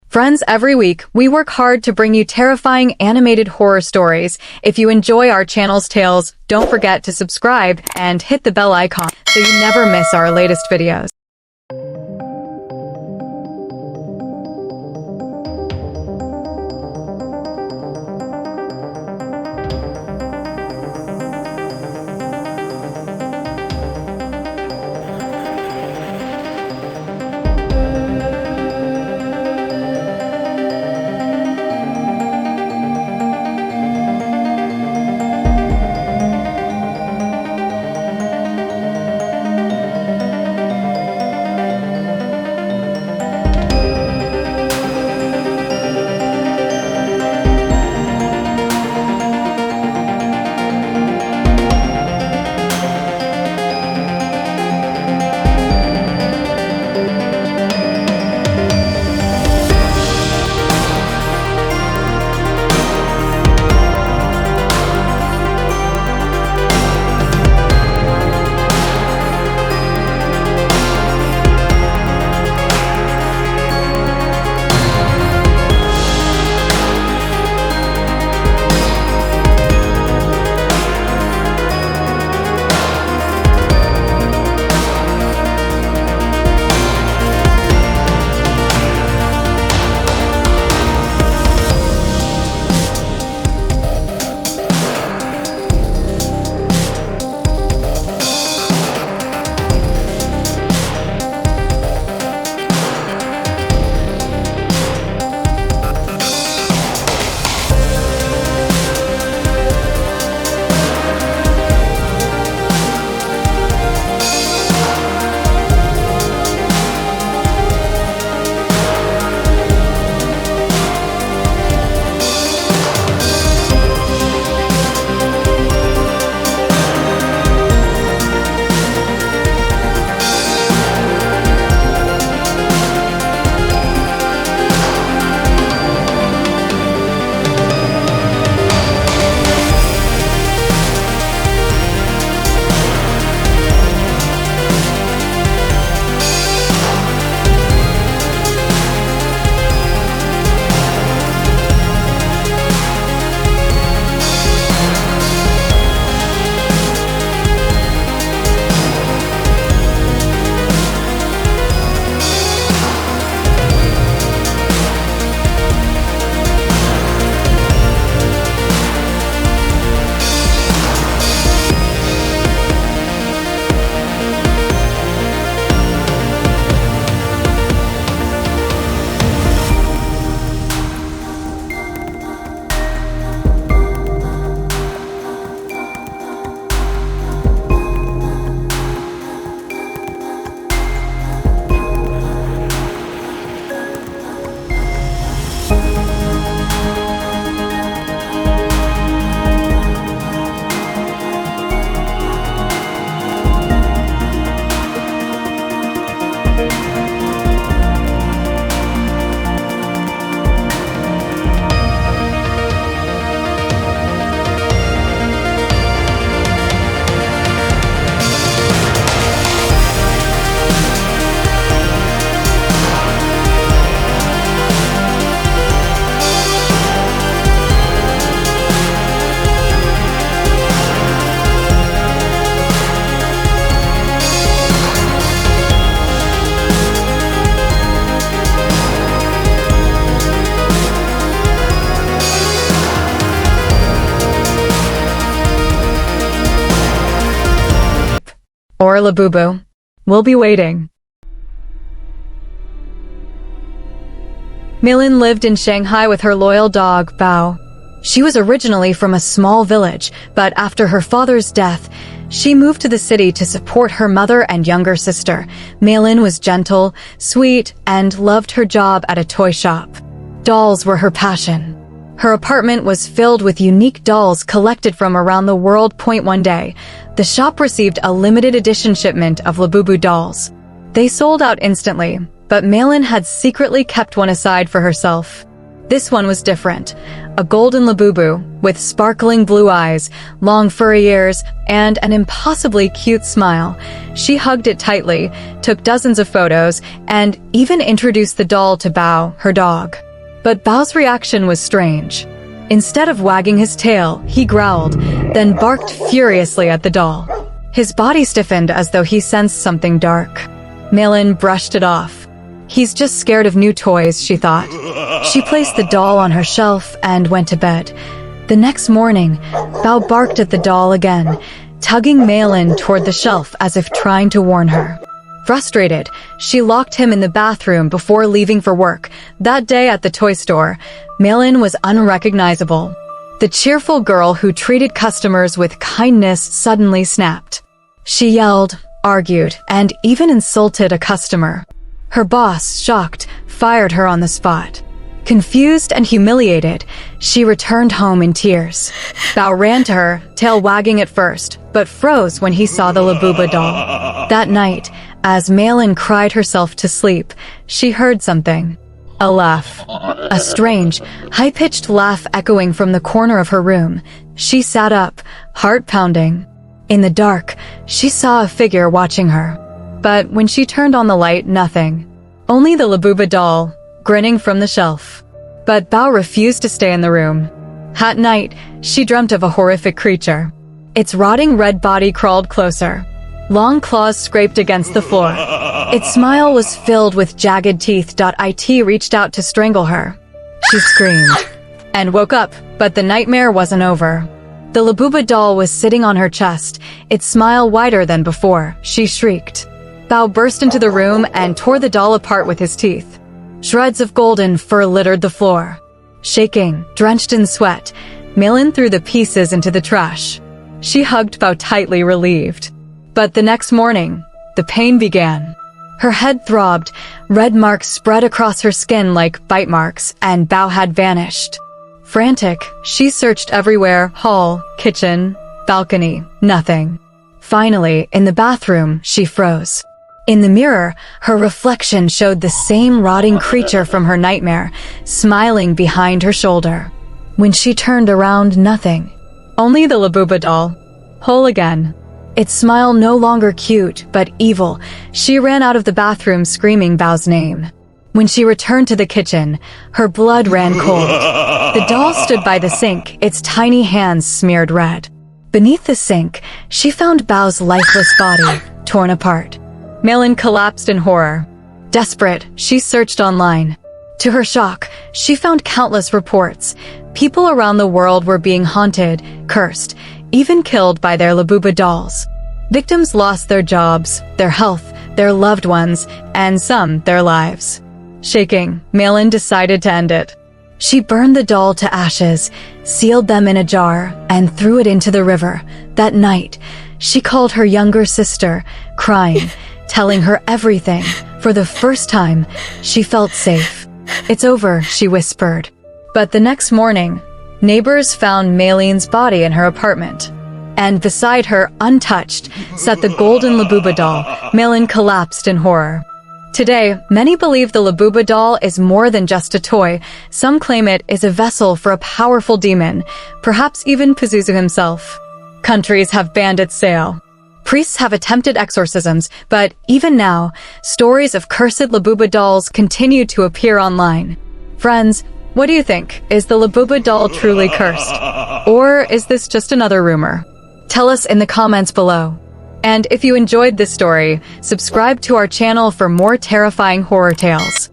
Friends, every week, we work hard to bring you terrifying animated horror stories. If you enjoy our channel's tales, don't forget to subscribe and hit the bell icon so you never miss our latest videos. Or LABUBU. We'll be waiting. Milin lived in Shanghai with her loyal dog, Bao. She was originally from a small village, but after her father's death, she moved to the city to support her mother and younger sister. Milin was gentle, sweet, and loved her job at a toy shop. Dolls were her passion. Her apartment was filled with unique dolls collected from around the world. One day, the shop received a limited edition shipment of LABUBU dolls. They sold out instantly, but Milin had secretly kept one aside for herself. This one was different. A golden LABUBU with sparkling blue eyes, long furry ears, and an impossibly cute smile. She hugged it tightly, took dozens of photos, and even introduced the doll to Bao, her dog. But Bao's reaction was strange. Instead of wagging his tail, he growled, then barked furiously at the doll. His body stiffened as though he sensed something dark. Malin brushed it off. He's just scared of new toys, she thought. She placed the doll on her shelf and went to bed. The next morning, Bao barked at the doll again, tugging Malin toward the shelf as if trying to warn her. Frustrated, she locked him in the bathroom before leaving for work. That day at the toy store, Malin was unrecognizable. The cheerful girl who treated customers with kindness suddenly snapped. She yelled, argued, and even insulted a customer. Her boss, shocked, fired her on the spot. Confused and humiliated, she returned home in tears. Bao ran to her, tail wagging at first, but froze when he saw the LABUBU doll. That night, as Malin cried herself to sleep, she heard something. A laugh. A strange, high-pitched laugh echoing from the corner of her room. She sat up, heart pounding. In the dark, she saw a figure watching her. But when she turned on the light, nothing. Only the LABUBU doll, grinning from the shelf. But Bao refused to stay in the room. At night, she dreamt of a horrific creature. Its rotting red body crawled closer. Long claws scraped against the floor. Its smile was filled with jagged teeth. It reached out to strangle her. She screamed and woke up, but the nightmare wasn't over. The LABUBU doll was sitting on her chest, its smile wider than before. She shrieked. Bao burst into the room and tore the doll apart with his teeth. Shreds of golden fur littered the floor. Shaking, drenched in sweat, Malin threw the pieces into the trash. She hugged Bao tightly, relieved. But the next morning, the pain began. Her head throbbed, red marks spread across her skin like bite marks, and Bao had vanished. Frantic, she searched everywhere, hall, kitchen, balcony, nothing. Finally, in the bathroom, she froze. In the mirror, her reflection showed the same rotting creature from her nightmare, smiling behind her shoulder. When she turned around, nothing. Only the LABUBU doll. Whole again. Its smile no longer cute, but evil. She ran out of the bathroom screaming Bao's name. When she returned to the kitchen, her blood ran cold. The doll stood by the sink, its tiny hands smeared red. Beneath the sink, she found Bao's lifeless body, torn apart. Malin collapsed in horror. Desperate, she searched online. To her shock, she found countless reports. People around the world were being haunted, cursed, even killed by their LABUBU dolls. Victims lost their jobs, their health, their loved ones, and some, their lives. Shaking, Malin decided to end it. She burned the doll to ashes, sealed them in a jar, and threw it into the river. That night, she called her younger sister, crying, telling her everything. For the first time, she felt safe. "It's over," she whispered. But the next morning, neighbors found Malin's body in her apartment. And beside her, untouched, sat the golden LABUBU doll. Malin collapsed in horror. Today, many believe the LABUBU doll is more than just a toy. Some claim it is a vessel for a powerful demon, perhaps even Pazuzu himself. Countries have banned its sale. Priests have attempted exorcisms, but even now, stories of cursed LABUBU dolls continue to appear online. Friends, what do you think? Is the LABUBU doll truly cursed? Or is this just another rumor? Tell us in the comments below. And if you enjoyed this story, subscribe to our channel for more terrifying horror tales.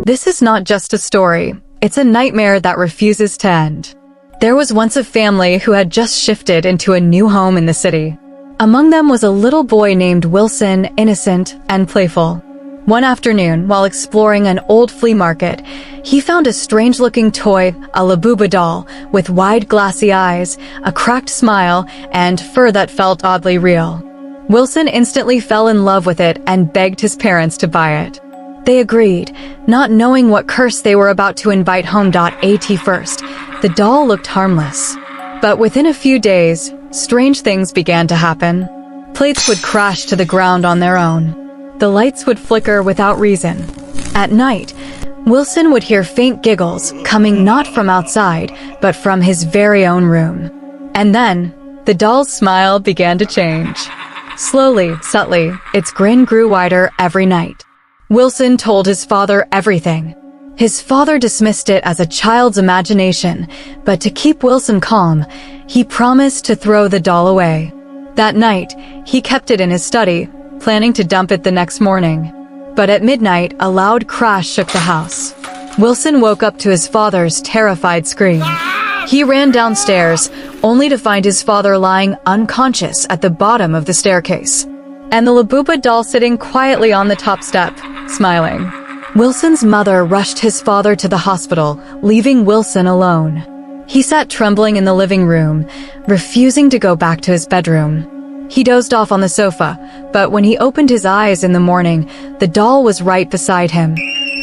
This is not just a story, it's a nightmare that refuses to end. There was once a family who had just shifted into a new home in the city. Among them was a little boy named Wilson, innocent and playful. One afternoon, while exploring an old flea market, he found a strange-looking toy, a LABUBU doll, with wide glassy eyes, a cracked smile, and fur that felt oddly real. Wilson instantly fell in love with it and begged his parents to buy it. They agreed, not knowing what curse they were about to invite home. At first, the doll looked harmless. But within a few days, strange things began to happen. Plates would crash to the ground on their own. The lights would flicker without reason. At night, Wilson would hear faint giggles coming not from outside, but from his very own room. And then, the doll's smile began to change. Slowly, subtly, its grin grew wider every night. Wilson told his father everything. His father dismissed it as a child's imagination, but to keep Wilson calm, he promised to throw the doll away. That night, he kept it in his study, planning to dump it the next morning. But at midnight, a loud crash shook the house. Wilson woke up to his father's terrified scream. He ran downstairs, only to find his father lying unconscious at the bottom of the staircase, and the LABUBU doll sitting quietly on the top step, smiling. Wilson's mother rushed his father to the hospital, leaving Wilson alone. He sat trembling in the living room, refusing to go back to his bedroom. He dozed off on the sofa, but when he opened his eyes in the morning, the doll was right beside him.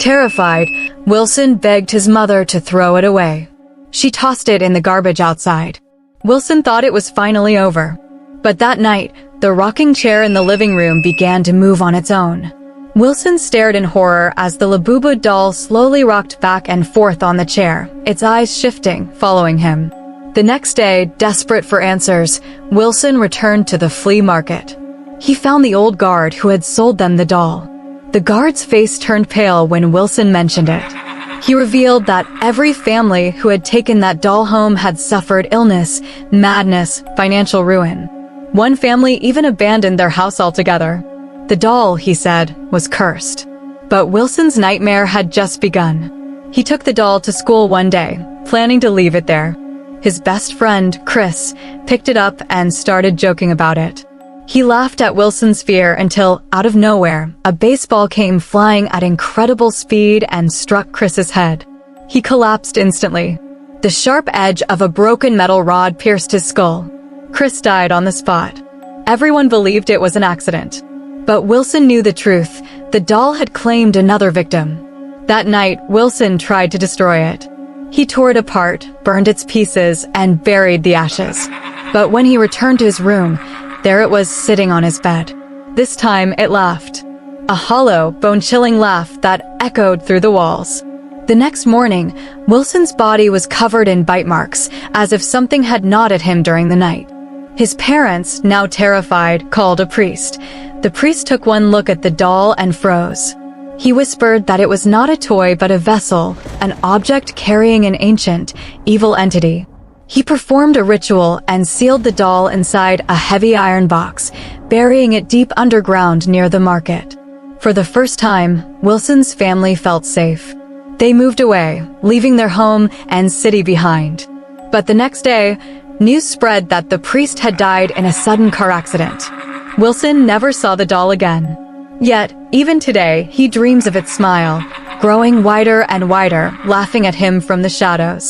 Terrified, Wilson begged his mother to throw it away. She tossed it in the garbage outside. Wilson thought it was finally over. But that night, the rocking chair in the living room began to move on its own. Wilson stared in horror as the LABUBU doll slowly rocked back and forth on the chair, its eyes shifting, following him. The next day, desperate for answers, Wilson returned to the flea market. He found the old guard who had sold them the doll. The guard's face turned pale when Wilson mentioned it. He revealed that every family who had taken that doll home had suffered illness, madness, financial ruin. One family even abandoned their house altogether. The doll, he said, was cursed. But Wilson's nightmare had just begun. He took the doll to school one day, planning to leave it there. His best friend, Chris, picked it up and started joking about it. He laughed at Wilson's fear until, out of nowhere, a baseball came flying at incredible speed and struck Chris's head. He collapsed instantly. The sharp edge of a broken metal rod pierced his skull. Chris died on the spot. Everyone believed it was an accident. But Wilson knew the truth. The doll had claimed another victim. That night, Wilson tried to destroy it. He tore it apart, burned its pieces, and buried the ashes. But when he returned to his room, there it was sitting on his bed. This time it laughed. A hollow, bone-chilling laugh that echoed through the walls. The next morning, Wilson's body was covered in bite marks, as if something had gnawed at him during the night. His parents, now terrified, called a priest. The priest took one look at the doll and froze. He whispered that it was not a toy but a vessel, an object carrying an ancient, evil entity. He performed a ritual and sealed the doll inside a heavy iron box, burying it deep underground near the market. For the first time, Wilson's family felt safe. They moved away, leaving their home and city behind. But the next day, news spread that the priest had died in a sudden car accident. Wilson never saw the doll again. Yet, even today, he dreams of its smile, growing wider and wider, laughing at him from the shadows.